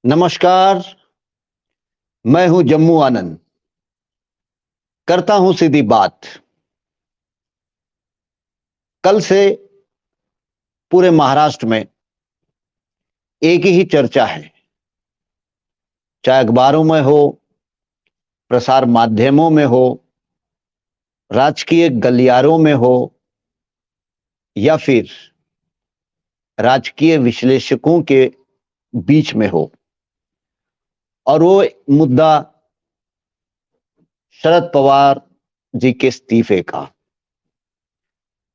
नमस्कार। मैं हूं जम्मू आनंद। करता हूं सीधी बात। कल से पूरे महाराष्ट्र में एक ही चर्चा है, चाहे अखबारों में हो, प्रसार माध्यमों में हो, राजकीय गलियारों में हो या फिर राजकीय विश्लेषकों के बीच में हो। और वो मुद्दा शरद पवार जी के इस्तीफे का।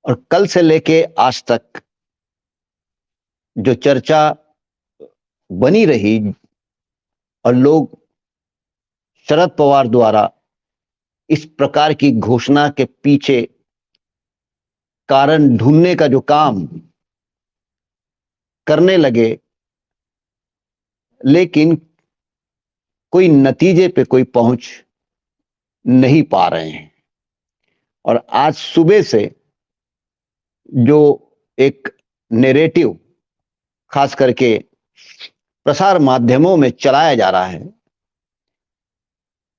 और कल से लेके आज तक जो चर्चा बनी रही और लोग शरद पवार द्वारा इस प्रकार की घोषणा के पीछे कारण ढूंढने का जो काम करने लगे, लेकिन कोई नतीजे पे कोई पहुंच नहीं पा रहे हैं। और आज सुबह से जो एक नैरेटिव खास करके प्रसार माध्यमों में चलाया जा रहा है,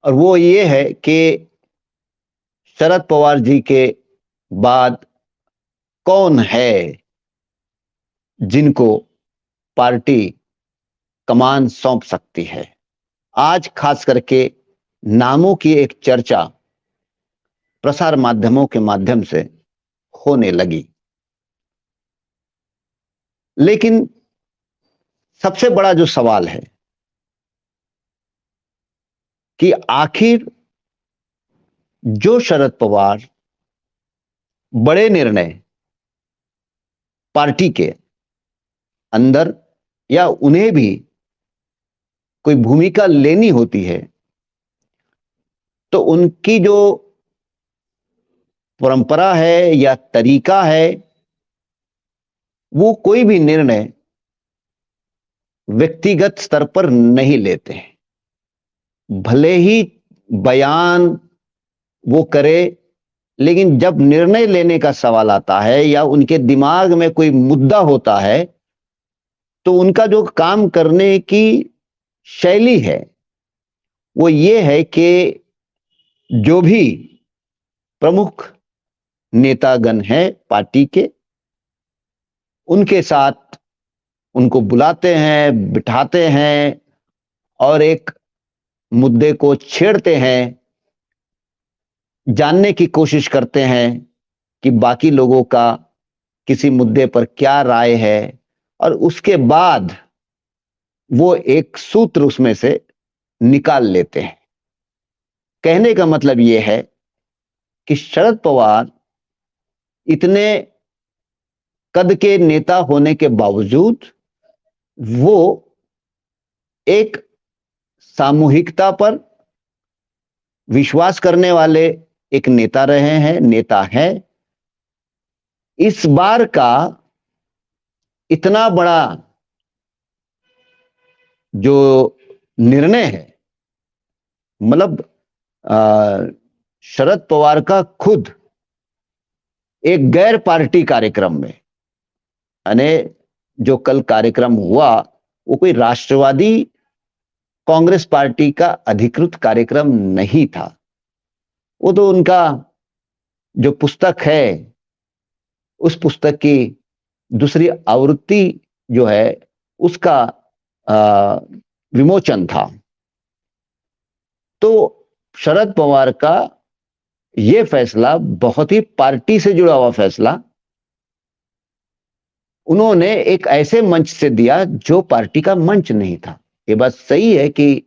और वो ये है कि शरद पवार जी के बाद कौन है जिनको पार्टी कमान सौंप सकती है। आज खास करके नामों की एक चर्चा प्रसार माध्यमों के माध्यम से होने लगी। लेकिन सबसे बड़ा जो सवाल है कि आखिर जो शरद पवार बड़े निर्णय पार्टी के अंदर या उन्हें भी कोई भूमिका लेनी होती है, तो उनकी जो परंपरा है या तरीका है, वो कोई भी निर्णय व्यक्तिगत स्तर पर नहीं लेते हैं। भले ही बयान वो करे, लेकिन जब निर्णय लेने का सवाल आता है या उनके दिमाग में कोई मुद्दा होता है, तो उनका जो काम करने की शैली है वो ये है कि जो भी प्रमुख नेतागण हैं पार्टी के, उनके साथ उनको बुलाते हैं, बिठाते हैं और एक मुद्दे को छेड़ते हैं, जानने की कोशिश करते हैं कि बाकी लोगों का किसी मुद्दे पर क्या राय है, और उसके बाद वो एक सूत्र उसमें से निकाल लेते हैं। कहने का मतलब ये है कि शरद पवार इतने कद के नेता होने के बावजूद वो एक सामूहिकता पर विश्वास करने वाले एक नेता रहे हैं, नेता हैं। इस बार का इतना बड़ा जो निर्णय है, मतलब शरद पवार का खुद एक गैर पार्टी कार्यक्रम में, यानी जो कल कार्यक्रम हुआ वो कोई राष्ट्रवादी कांग्रेस पार्टी का अधिकृत कार्यक्रम नहीं था। वो तो उनका जो पुस्तक है, उस पुस्तक की दूसरी आवृत्ति जो है उसका विमोचन था। तो शरद पवार का यह फैसला बहुत ही पार्टी से जुड़ा हुआ फैसला उन्होंने एक ऐसे मंच से दिया जो पार्टी का मंच नहीं था। ये बात सही है कि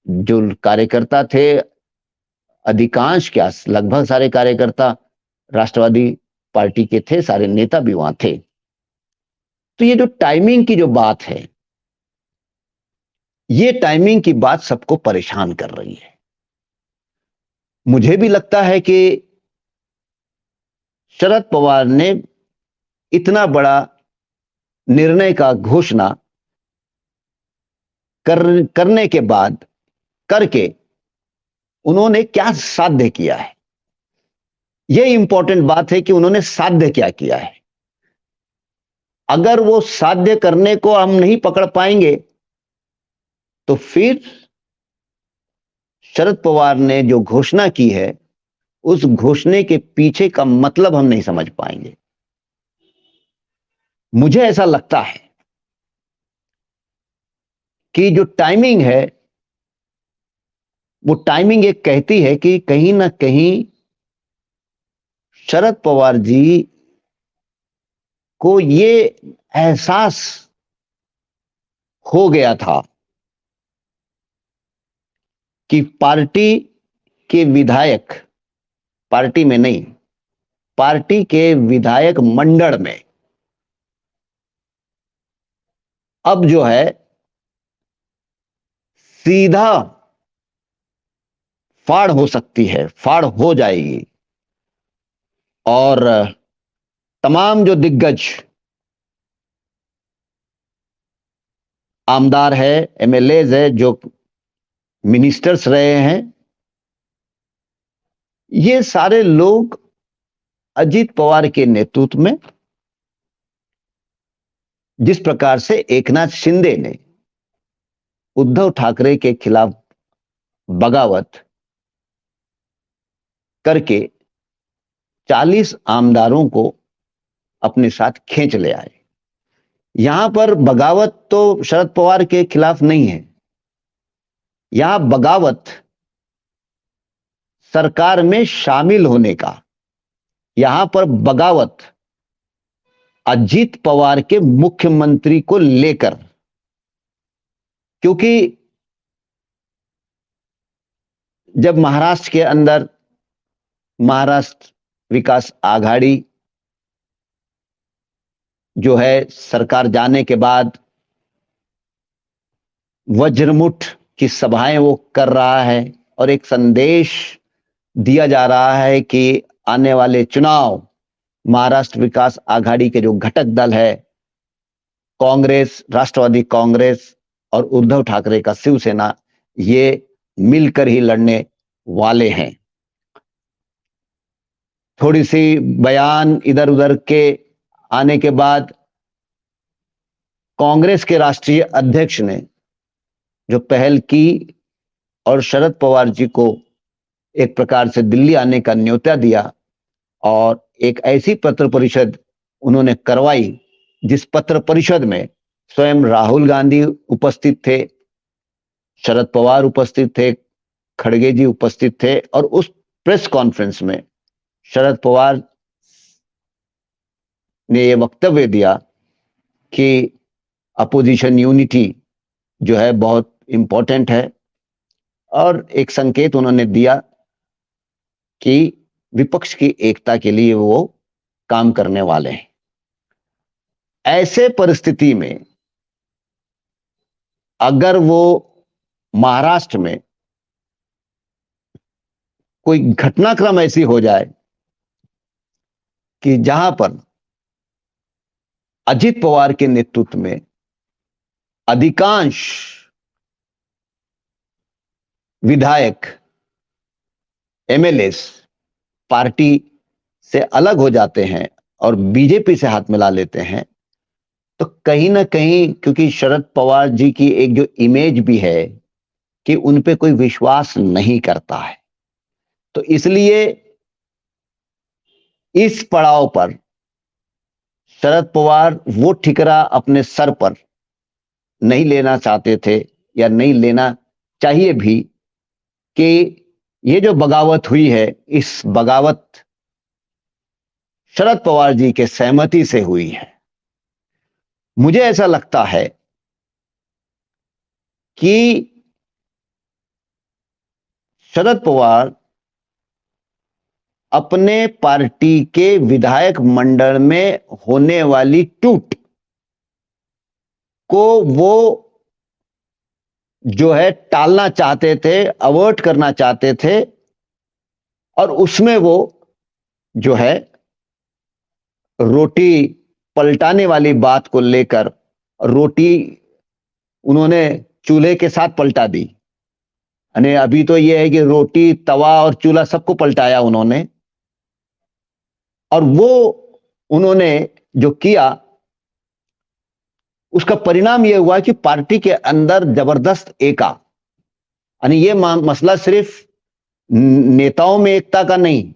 जो कार्यकर्ता थे, अधिकांश क्या लगभग सारे कार्यकर्ता राष्ट्रवादी पार्टी के थे, सारे नेता भी वहां थे। तो ये जो टाइमिंग की जो बात है, ये टाइमिंग की बात सबको परेशान कर रही है। मुझे भी लगता है कि शरद पवार ने इतना बड़ा निर्णय का घोषणा करने के बाद करके उन्होंने क्या साध्य किया है, यह इंपॉर्टेंट बात है कि उन्होंने साध्य क्या किया है। अगर वो साध्य करने को हम नहीं पकड़ पाएंगे तो फिर शरद पवार ने जो घोषणा की है उस घोषणा के पीछे का मतलब हम नहीं समझ पाएंगे। मुझे ऐसा लगता है कि जो टाइमिंग है वो टाइमिंग एक कहती है कि कहीं ना कहीं शरद पवार जी को ये एहसास हो गया था कि पार्टी के विधायक, पार्टी में नहीं, पार्टी के विधायक मंडल में अब जो है सीधा फाड़ हो सकती है, फाड़ हो जाएगी। और तमाम जो दिग्गज आमदार है, एमएलएज है, जो मिनिस्टर्स रहे हैं, ये सारे लोग अजीत पवार के नेतृत्व में जिस प्रकार से एकनाथ शिंदे ने उद्धव ठाकरे के खिलाफ बगावत करके 40 आमदारों को अपने साथ खींच ले आए। यहां पर बगावत तो शरद पवार के खिलाफ नहीं है, यहां बगावत सरकार में शामिल होने का, यहां पर बगावत अजीत पवार के मुख्यमंत्री को लेकर, क्योंकि जब महाराष्ट्र के अंदर महाराष्ट्र विकास आघाड़ी जो है सरकार जाने के बाद वज्रमुठ की सभाएं वो कर रहा है और एक संदेश दिया जा रहा है कि आने वाले चुनाव महाराष्ट्र विकास आघाड़ी के जो घटक दल है, कांग्रेस, राष्ट्रवादी कांग्रेस और उद्धव ठाकरे का शिवसेना, ये मिलकर ही लड़ने वाले हैं। थोड़ी सी बयान इधर उधर के आने के बाद कांग्रेस के राष्ट्रीय अध्यक्ष ने जो पहल की और शरद पवार जी को एक प्रकार से दिल्ली आने का न्योता दिया और एक ऐसी पत्र परिषद उन्होंने करवाई जिस पत्र परिषद में स्वयं राहुल गांधी उपस्थित थे, शरद पवार उपस्थित थे, खड़गे जी उपस्थित थे और उस प्रेस कॉन्फ्रेंस में शरद पवार ने यह वक्तव्य दिया कि अपोजिशन यूनिटी जो है बहुत इंपॉर्टेंट है और एक संकेत उन्होंने दिया कि विपक्ष की एकता के लिए वो काम करने वाले हैं। ऐसे परिस्थिति में अगर वो महाराष्ट्र में कोई घटनाक्रम ऐसी हो जाए कि जहां पर अजीत पवार के नेतृत्व में अधिकांश विधायक, एमएलएस पार्टी से अलग हो जाते हैं और बीजेपी से हाथ मिला लेते हैं, तो कहीं ना कहीं क्योंकि शरद पवार जी की एक जो इमेज भी है कि उन पे कोई विश्वास नहीं करता है, तो इसलिए इस पड़ाव पर शरद पवार वो ठिकरा अपने सर पर नहीं लेना चाहते थे या नहीं लेना चाहिए भी कि ये जो बगावत हुई है, इस बगावत शरद पवार जी के सहमति से हुई है। मुझे ऐसा लगता है कि शरद पवार अपने पार्टी के विधायक मंडल में होने वाली टूट को वो जो है टालना चाहते थे, अवॉइड करना चाहते थे और उसमें वो जो है रोटी पलटाने वाली बात को लेकर रोटी उन्होंने चूल्हे के साथ पलटा दी। यानी अभी तो ये है कि रोटी, तवा और चूल्हा सबको पलटाया उन्होंने और वो उन्होंने जो किया उसका परिणाम यह हुआ कि पार्टी के अंदर जबरदस्त एका, यानी ये मसला सिर्फ नेताओं में एकता का नहीं,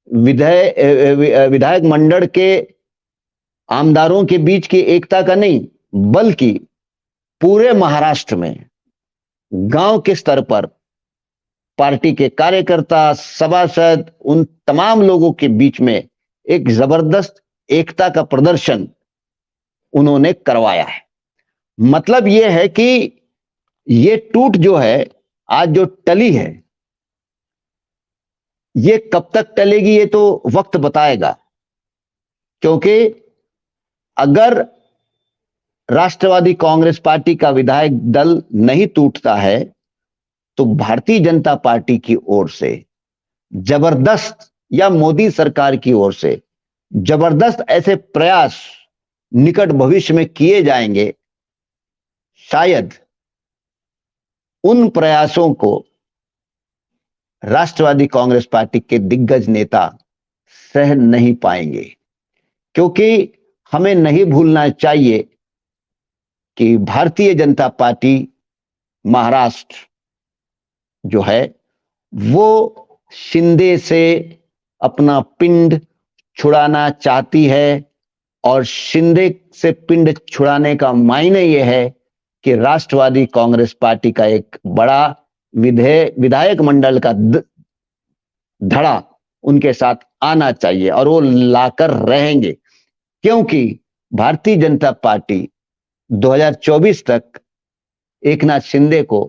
विधायक मंडल के आमदारों के बीच की एकता का नहीं, बल्कि पूरे महाराष्ट्र में गांव के स्तर पर पार्टी के कार्यकर्ता, सभासद, उन तमाम लोगों के बीच में एक जबरदस्त एकता का प्रदर्शन उन्होंने करवाया है। मतलब यह है कि ये टूट जो है, आज जो टली है, ये कब तक टलेगी ये तो वक्त बताएगा। क्योंकि अगर राष्ट्रवादी कांग्रेस पार्टी का विधायक दल नहीं टूटता है तो भारतीय जनता पार्टी की ओर से जबरदस्त, या मोदी सरकार की ओर से जबरदस्त ऐसे प्रयास निकट भविष्य में किए जाएंगे। शायद उन प्रयासों को राष्ट्रवादी कांग्रेस पार्टी के दिग्गज नेता सह नहीं पाएंगे, क्योंकि हमें नहीं भूलना चाहिए कि भारतीय जनता पार्टी महाराष्ट्र जो है वो शिंदे से अपना पिंड छुड़ाना चाहती है, और शिंदे से पिंड छुड़ाने का मायने यह है कि राष्ट्रवादी कांग्रेस पार्टी का एक बड़ा विधायक मंडल का धड़ा उनके साथ आना चाहिए, और वो लाकर रहेंगे। क्योंकि भारतीय जनता पार्टी 2024 तक एकनाथ शिंदे को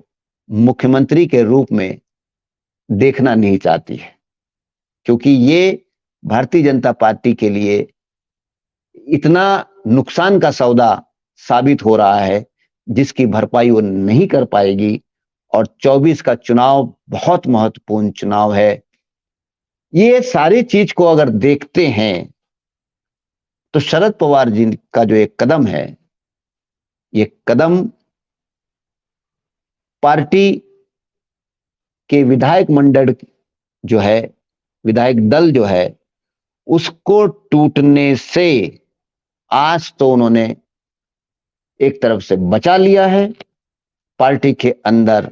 मुख्यमंत्री के रूप में देखना नहीं चाहती है, क्योंकि ये भारतीय जनता पार्टी के लिए इतना नुकसान का सौदा साबित हो रहा है जिसकी भरपाई वो नहीं कर पाएगी। और 24 का चुनाव बहुत महत्वपूर्ण चुनाव है। ये सारी चीज को अगर देखते हैं तो शरद पवार जी का जो एक कदम है, ये कदम पार्टी के विधायक मंडल जो है, विधायक दल जो है, उसको टूटने से आज तो उन्होंने एक तरफ से बचा लिया है। पार्टी के अंदर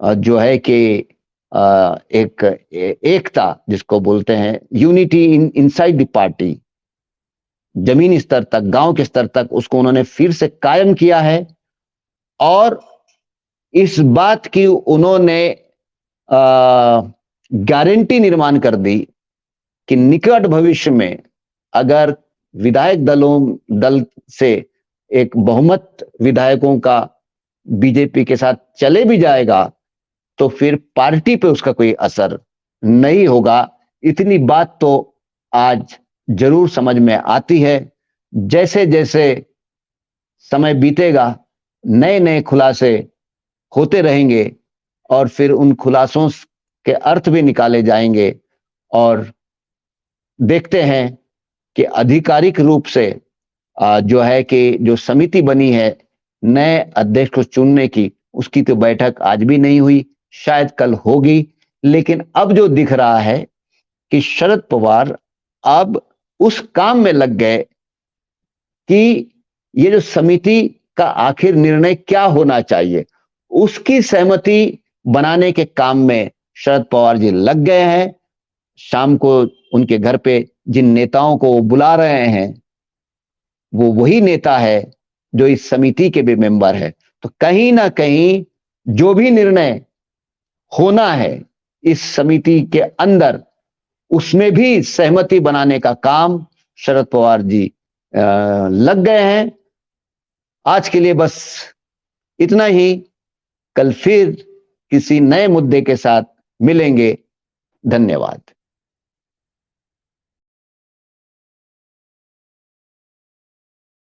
जो है कि एक एकता जिसको बोलते हैं, यूनिटी इनसाइड द पार्टी, जमीनी स्तर तक, गांव के स्तर तक उसको उन्होंने फिर से कायम किया है। और इस बात की उन्होंने गारंटी निर्माण कर दी कि निकट भविष्य में अगर विधायक दल से एक बहुमत विधायकों का बीजेपी के साथ चले भी जाएगा तो फिर पार्टी पे उसका कोई असर नहीं होगा। इतनी बात तो आज जरूर समझ में आती है। जैसे जैसे समय बीतेगा नए नए खुलासे होते रहेंगे, और फिर उन खुलासों के अर्थ भी निकाले जाएंगे, और देखते हैं कि आधिकारिक रूप से जो है कि जो समिति बनी है नए अध्यक्ष को चुनने की, उसकी तो बैठक आज भी नहीं हुई, शायद कल होगी। लेकिन अब जो दिख रहा है कि शरद पवार अब उस काम में लग गए कि ये जो समिति का आखिर निर्णय क्या होना चाहिए, उसकी सहमति बनाने के काम में शरद पवार जी लग गए हैं। शाम को उनके घर पे जिन नेताओं को वो बुला रहे हैं वो वही नेता है जो इस समिति के भी मेंबर है। तो कहीं ना कहीं जो भी निर्णय होना है इस समिति के अंदर, उसमें भी सहमति बनाने का काम शरद पवार जी लग गए हैं। आज के लिए बस इतना ही। कल फिर किसी नए मुद्दे के साथ मिलेंगे। धन्यवाद।